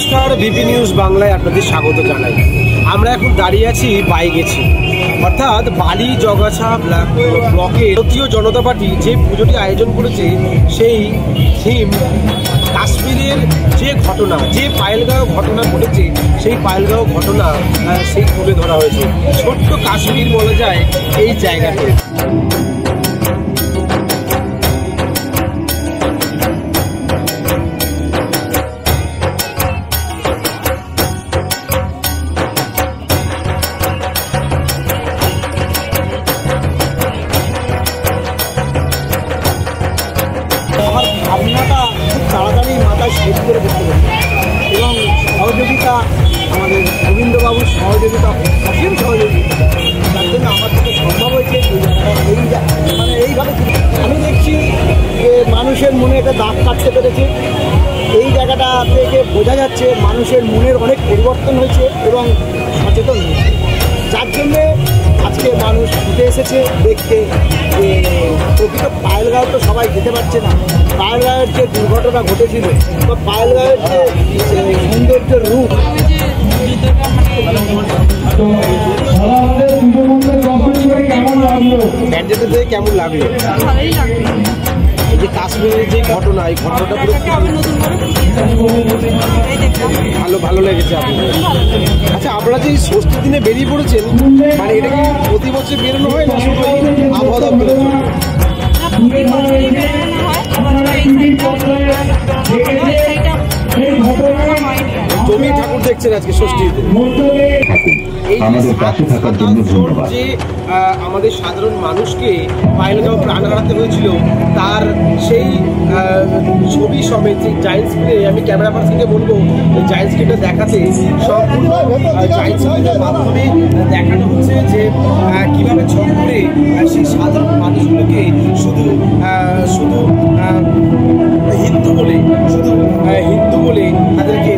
নমস্কার, BP news বাংলায় আপনাদের স্বাগত জানাই। আমরা এখন দাঁড়িয়ে আছি বাইগেছি, অর্থাৎ বালি জগাছা ব্লকে ভারতীয় জনতা পার্টি যে পুজোটি আয়োজন করেছে সেই থিম কাশ্মীরের যে ঘটনা, যে পায়েলগাঁও ঘটনা ঘটেছে সেই পায়েলগাঁও ঘটনা সেই তুলে ধরা হয়েছে। ছোট্ট কাশ্মীর বলা যায় এই জায়গাতে। ভাবনাটা খুব তাড়াতাড়ি মাথায় সেট করে করতে পারি এবং সহযোগিতা আমাদের গোবিন্দবাবুর সহযোগিতা, অসীম সহযোগিতা, তার জন্য আমার থেকে সম্ভব হয়েছে মানে এইভাবে। আমি দেখছি যে মানুষের মনে একটা দাগ কাটতে পেরেছে। এই জায়গাটা থেকে বোঝা যাচ্ছে মানুষের মনের অনেক পরিবর্তন হয়েছে এবং সচেতন হয়েছে, যার জন্যে আজকে মানুষ ছুটে এসেছে দেখতে যে প্রকৃত পায়েলগাঁও তো সবাই যেতে পারছে না। পায়েলগাঁওয়ের যে দুর্ঘটনা ঘটেছিল বা পায়েলগাঁওয়ের যে সৌন্দর্যের রূপ, কেমন লাগলো? যে কাশ্মীরের যে ঘটনা, এই ঘটনাটা ভালো লেগেছে আপনাদের? আচ্ছা, আপনারা যে ষষ্ঠীর দিনে বেরিয়ে পড়েছেন, মানে এটা কি প্রতি বছর বেরোনো হয় না শুধু আবহাওয়া দপ্তরের জন্য? জমি ঠাকুর দেখছেন আজকে ষষ্ঠীতে। এই যে আমাদের সাধারণ মানুষকে পায়েলগাঁও প্রাণ হারাতে হয়েছিল, তার সেই ছবি সমেত যে জায়েন্ট স্ক্রিনে, আমি ক্যামেরা পার্সনকে বলবো জায়েন্ট স্ক্রিনটা দেখাতে। সম্পূর্ণ জায়েন্ট স্ক্রিনের মাধ্যমে দেখানো হচ্ছে যে কীভাবে ছক করে সেই সাধারণ মানুষগুলোকে শুধু হিন্দু বলে তাদেরকে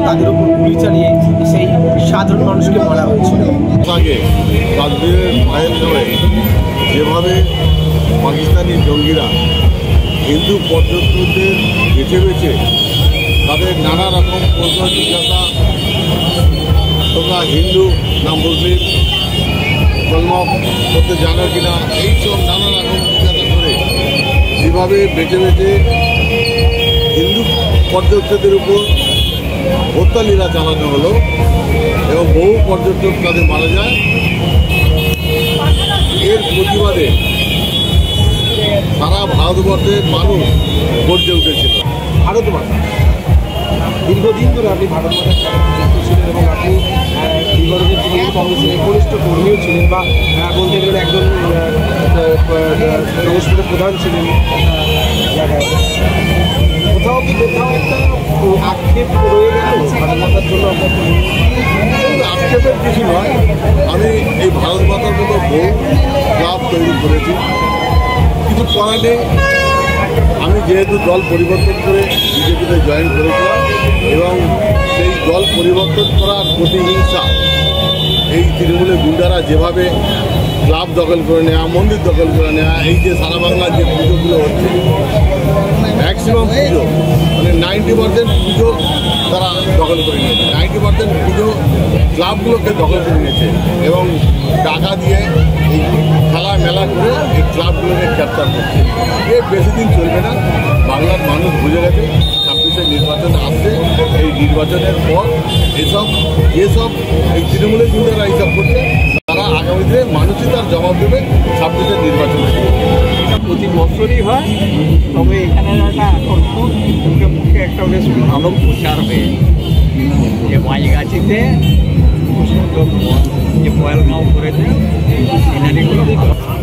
তাদের উপর গুলি চালিয়ে সেই সাধারণ মানুষকে মারা হয়েছিল। আগে কাশ্মীরের পায়েলগাঁওয়ে যেভাবে পাকিস্তানি জঙ্গিরা হিন্দু পর্যটকদের বেছে বেছে তাদের নানা রকম প্রশ্ন জিজ্ঞাসা, তোমরা হিন্দু না মুসলিম, কলমা করতে জানো কিনা, এইসব নানা রকম জিজ্ঞাসা করে যেভাবে বেছে বেছে হিন্দু পর্যটকদের উপর হত্যালীলা চালানো হলো এবং বহু পর্যটক তাদের মারা যায়। এর প্রতিবাদে সারা ভারতবর্ষের মানুষ গর্জে উঠেছিল। ভারত মাতা দীর্ঘদিন ধরে আপনি ভারত মাতার যুক্ত ছিলেন এবং আপনি দীর্ঘদিনের তৃণমূল কংগ্রেসের ঘনিষ্ঠ কর্মীও ছিলেন, বা বলতে গেলেন একজন নমস্কারের প্রধান ছিলেন জায়গায়। কোথাও একটা আক্ষেপ রয়ে গেল ভারত মাতার জন্য? আক্ষেপের কিছু নয়, আমি এই ভারত মাতার মতো বহু ক্লাব তৈরি করেছি, কিছু করার নেই। আমি যেহেতু দল পরিবর্তন করে বিজেপিতে জয়েন করেছিলাম এবং সেই দল পরিবর্তন করার প্রতিহিংসা এই তৃণমূলের গুন্ডারা যেভাবে ক্লাব দখল করে নেওয়া, মন্দির দখল করে নেওয়া, এই যে সারা বাংলার যে পুজোগুলো হচ্ছে, ম্যাক্সিমাম পুজো মানে 90% পুজো তারা দখল করে নিয়েছে, 90% পুজো ক্লাবগুলোকে দখল করে নিয়েছে এবং টাকা দিয়ে এই খেলা মেলা করে এই ক্লাবগুলোকে ক্যাপচার করছে। এ বেশি দিন চলবে না। বাংলার মানুষ বুঝে গেছে 26-এ নির্বাচন আসছে। এই নির্বাচনের পর যেসব এই তৃণমূলের গুন্ডারা এইসব করছে, তারা আগামী দিনে মানুষই তার জবাব দেবে 26-এর নির্বাচনে। প্রতি বছরই হয়, তবে এখানে একটা এখন খুব মুখে একটা বেশ ভালো প্রচার হয়ে যে মাইগাছিতে যে পায়েলগাঁও করেছে সিনারিগুলো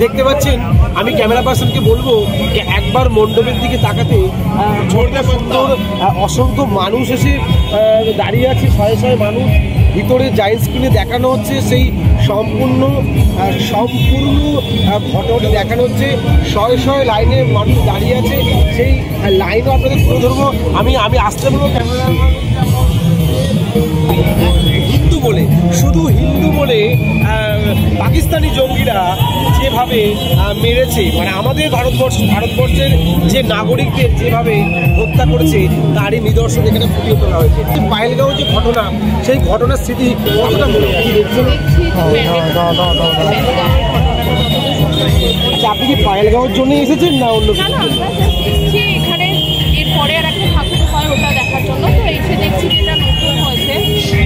দেখতে পাচ্ছেন। আমি ক্যামেরা পার্সনকে বলবো যে একবার মণ্ডপের দিকে তাকাতে সুন্দর অসংখ্য মানুষ এসে দাঁড়িয়ে আছে, শয়ে মানুষ। ভিতরে জায়েন্ট স্ক্রিনে দেখানো হচ্ছে সেই সম্পূর্ণ ঘটনাটি দেখানো হচ্ছে। শয়ে লাইনে মানুষ দাঁড়িয়ে আছে, সেই লাইনও আপনাদের তুলে ধরবো। আমি আসতে বলবো ক্যামেরা। হিন্দু শুধু হিন্দু বলে পাকিস্তানি জঙ্গিরা যেভাবে মেরেছে, মানে আমাদের ভারতবর্ষের যে নাগরিকদের যেভাবে হত্যা করেছে তারই নিদর্শন এখানে ফুটিয়ে তোলা হয়েছে। পাহেলগাঁও যে ঘটনা, সেই ঘটনার স্মৃতি কতটা মনে হয়? আচ্ছা, আপনি কি পাহেলগাঁওয়ের জন্য এসেছেন না অন্য কিছু? এখানে এরপরে আর একটা ঠাকুর হয় ওটা দেখার জন্য, তো এসে দেখছি যেটা নতুন হয়েছে,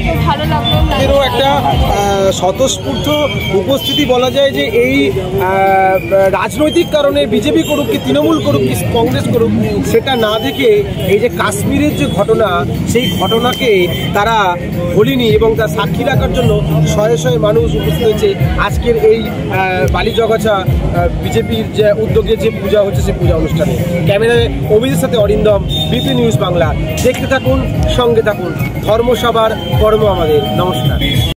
তো ভালো লাগলো। এরও একটা স্বতঃস্ফূর্ত উপস্থিতি বলা যায় যে এই রাজনৈতিক কারণে বিজেপি করুক কি তৃণমূল করুক কি কংগ্রেস করুক, সেটা না দেখে এই যে কাশ্মীরের যে ঘটনা, সেই ঘটনাকে তারা ভুলিনি এবং তার সাক্ষী রাখার জন্য শয়ে শয়ে মানুষ উপস্থিত হয়েছে আজকের এই বালিজগাছা বিজেপির যে উদ্যোগে যে পূজা হচ্ছে সেই পূজা অনুষ্ঠানে। ক্যামেরায় অভিজিতের সাথে অরিন্দম, বিপি নিউজ বাংলা। দেখতে থাকুন, সঙ্গে থাকুন। ধর্ম সবার, কর্ম আমাদের। নমস্কার।